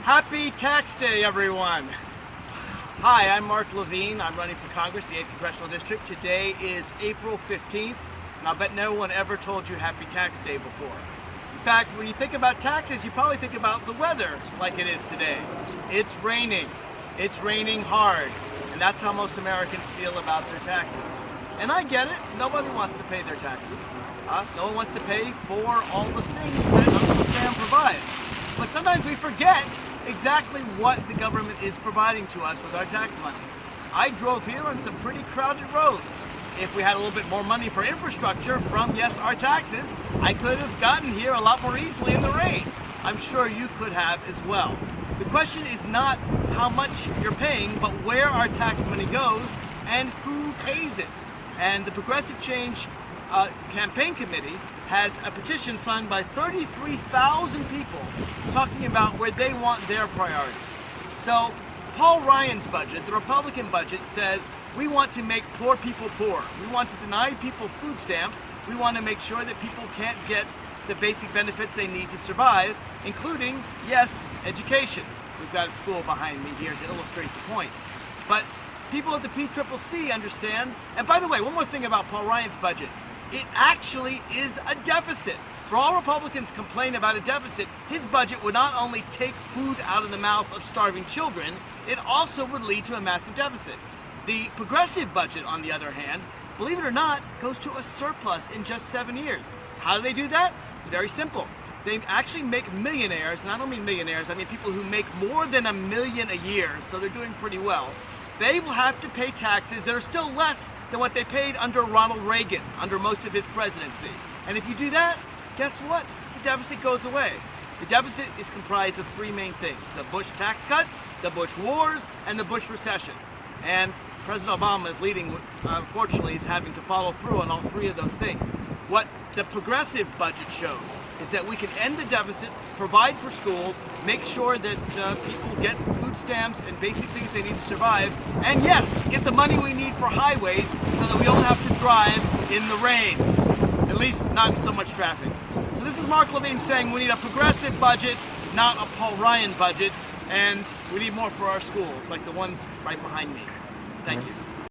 Happy Tax Day, everyone. Hi, I'm Mark Levine. I'm running for Congress, the 8th Congressional District. Today is April 15th, and I'll bet no one ever told you Happy Tax Day before. In fact, when you think about taxes, you probably think about the weather like it is today. It's raining. It's raining hard, and that's how most Americans feel about their taxes. And I get it. Nobody wants to pay their taxes. No one wants to pay for all the things that Uncle Sam provides. But sometimes we forget exactly what the government is providing to us with our tax money. I drove here on some pretty crowded roads. If we had a little bit more money for infrastructure from, yes, our taxes, I could have gotten here a lot more easily in the rain. I'm sure you could have as well. The question is not how much you're paying, but where our tax money goes and who pays it. And the Progressive Change Campaign Committee has a petition signed by 33,000 people talking about where they want their priorities. So Paul Ryan's budget, the Republican budget, says we want to make poor people poor. We want to deny people food stamps. We want to make sure that people can't get the basic benefits they need to survive, including, yes, education. We've got a school behind me here to illustrate the point. But people at the PCCC understand, and by the way, one more thing about Paul Ryan's budget. It actually is a deficit. For all Republicans complain about a deficit, his budget would not only take food out of the mouth of starving children, it also would lead to a massive deficit. The progressive budget, on the other hand, believe it or not, goes to a surplus in just 7 years. How do they do that? It's very simple. They actually make millionaires, and I don't mean millionaires, I mean people who make more than $1 million a year, so they're doing pretty well. They will have to pay taxes that are still less than what they paid under Ronald Reagan, under most of his presidency. And if you do that, guess what? The deficit goes away. The deficit is comprised of three main things: the Bush tax cuts, the Bush wars, and the Bush recession. And President Obama is leading, unfortunately, is having to follow through on all three of those things. What the progressive budget shows is that we can end the deficit, provide for schools, make sure that people get food stamps and basic things they need to survive, and yes, get the money we need for highways so that we don't have to drive in the rain. At least not so much traffic. So this is Mark Levine saying we need a progressive budget, not a Paul Ryan budget, and we need more for our schools, like the ones right behind me. Thank you.